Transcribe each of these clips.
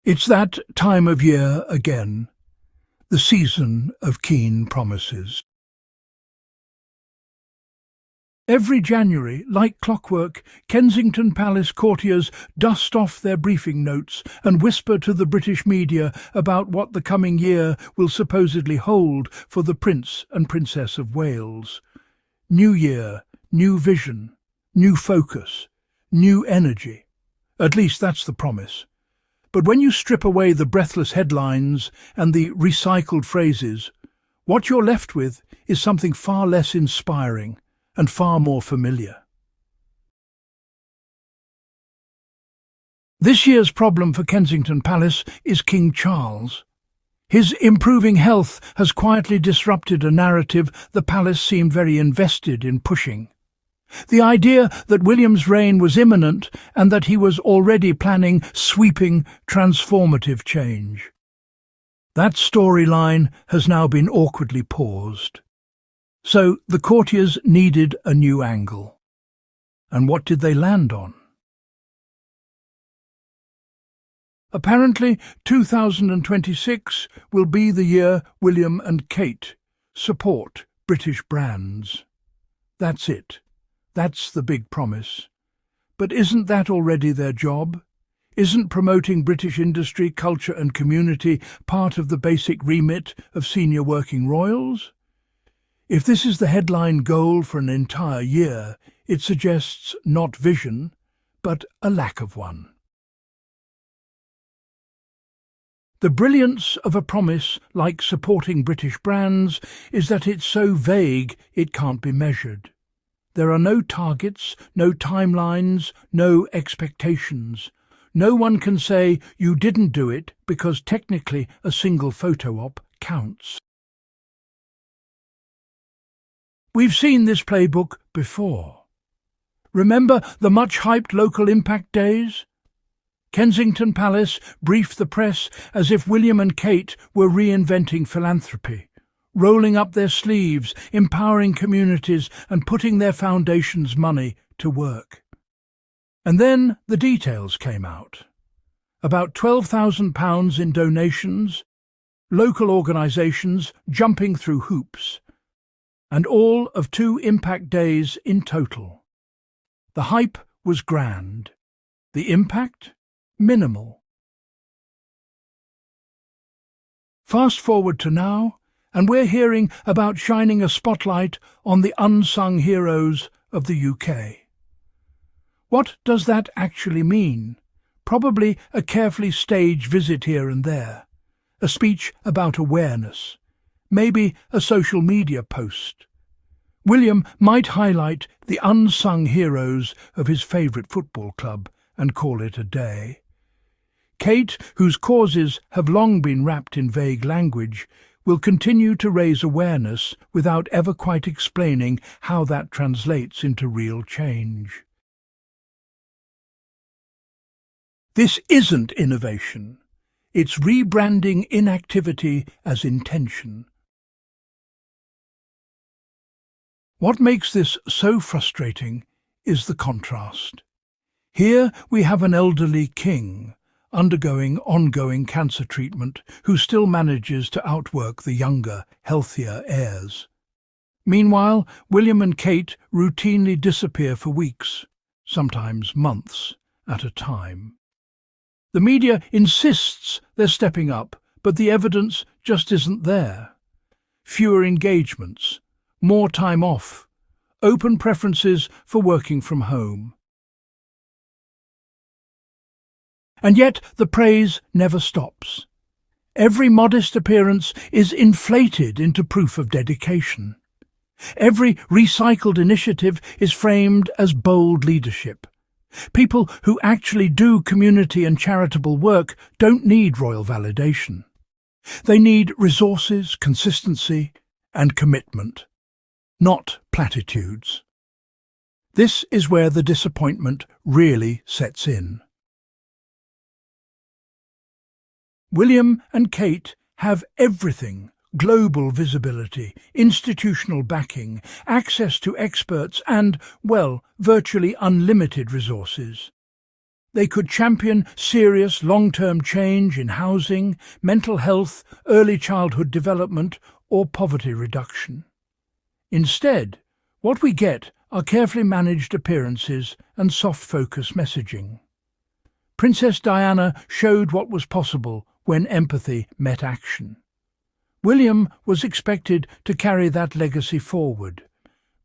It's that time of year again, the season of keen promises. Every January, like clockwork, Kensington Palace courtiers dust off their briefing notes and whisper to the British media about what the coming year will supposedly hold for the Prince and Princess of Wales. New year, new vision, new focus, new energy. At least that's the promise. But when you strip away the breathless headlines and the recycled phrases, what you're left with is something far less inspiring and far more familiar. This year's problem for Kensington Palace is King Charles. His improving health has quietly disrupted a narrative the palace seemed very invested in pushing. The idea that William's reign was imminent and that he was already planning sweeping, transformative change. That storyline has now been awkwardly paused. So the courtiers needed a new angle. And what did they land on? Apparently, 2026 will be the year William and Kate support British brands. That's it. That's the big promise. But isn't that already their job? Isn't promoting British industry, culture and community part of the basic remit of senior working royals? If this is the headline goal for an entire year, it suggests not vision, but a lack of one. The brilliance of a promise like supporting British brands is that it's so vague it can't be measured. There are no targets, no timelines, no expectations. No one can say you didn't do it because technically a single photo op counts. We've seen this playbook before. Remember the much-hyped local impact days? Kensington Palace briefed the press as if William and Kate were reinventing philanthropy, rolling up their sleeves, empowering communities and putting their foundation's money to work. And then the details came out. About £12,000 in donations, local organisations jumping through hoops, and all of 2 impact days in total. The hype was grand. The impact? Minimal. Fast forward to now, and we're hearing about shining a spotlight on the unsung heroes of the UK. What does that actually mean? Probably a carefully staged visit here and there, a speech about awareness, maybe a social media post. William might highlight the unsung heroes of his favourite football club and call it a day. Kate, whose causes have long been wrapped in vague language, will continue to raise awareness without ever quite explaining how that translates into real change. This isn't innovation. It's rebranding inactivity as intention. What makes this so frustrating is the contrast. Here we have an elderly king, undergoing ongoing cancer treatment, who still manages to outwork the younger, healthier heirs. Meanwhile, William and Kate routinely disappear for weeks, sometimes months, at a time. The media insists they're stepping up, but the evidence just isn't there. Fewer engagements, more time off, open preferences for working from home. And yet the praise never stops. Every modest appearance is inflated into proof of dedication. Every recycled initiative is framed as bold leadership. People who actually do community and charitable work don't need royal validation. They need resources, consistency, and commitment, not platitudes. This is where the disappointment really sets in. William and Kate have everything: global visibility, institutional backing, access to experts and, well, virtually unlimited resources. They could champion serious long-term change in housing, mental health, early childhood development, or poverty reduction. Instead, what we get are carefully managed appearances and soft-focus messaging. Princess Diana showed what was possible when empathy met action. William was expected to carry that legacy forward.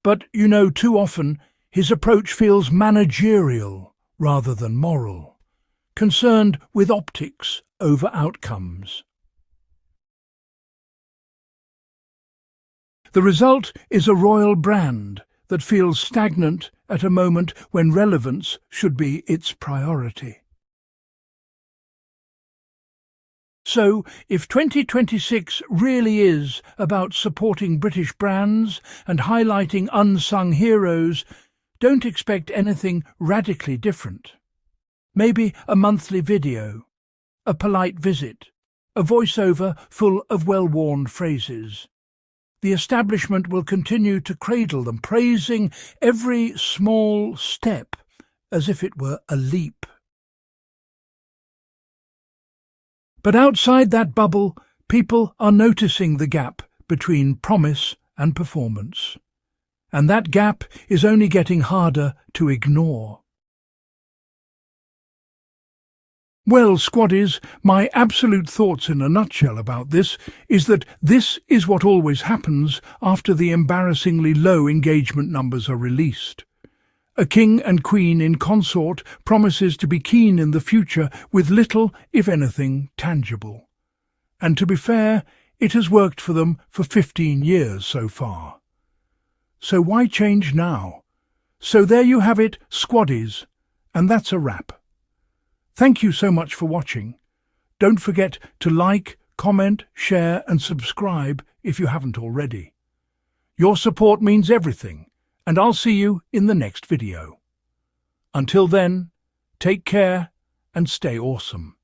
But, too often, his approach feels managerial rather than moral, concerned with optics over outcomes. The result is a royal brand that feels stagnant at a moment when relevance should be its priority. So, if 2026 really is about supporting British brands and highlighting unsung heroes, don't expect anything radically different. Maybe a monthly video, a polite visit, a voiceover full of well-worn phrases. The establishment will continue to cradle them, praising every small step as if it were a leap. But outside that bubble, people are noticing the gap between promise and performance. And that gap is only getting harder to ignore. Well, squaddies, my absolute thoughts in a nutshell about this is that this is what always happens after the embarrassingly low engagement numbers are released. A king and queen in consort promises to be keen in the future with little, if anything, tangible. And to be fair, it has worked for them for 15 years so far. So why change now? So there you have it, squaddies, and that's a wrap. Thank you so much for watching. Don't forget to like, comment, share and subscribe if you haven't already. Your support means everything. And I'll see you in the next video. Until then, take care and stay awesome.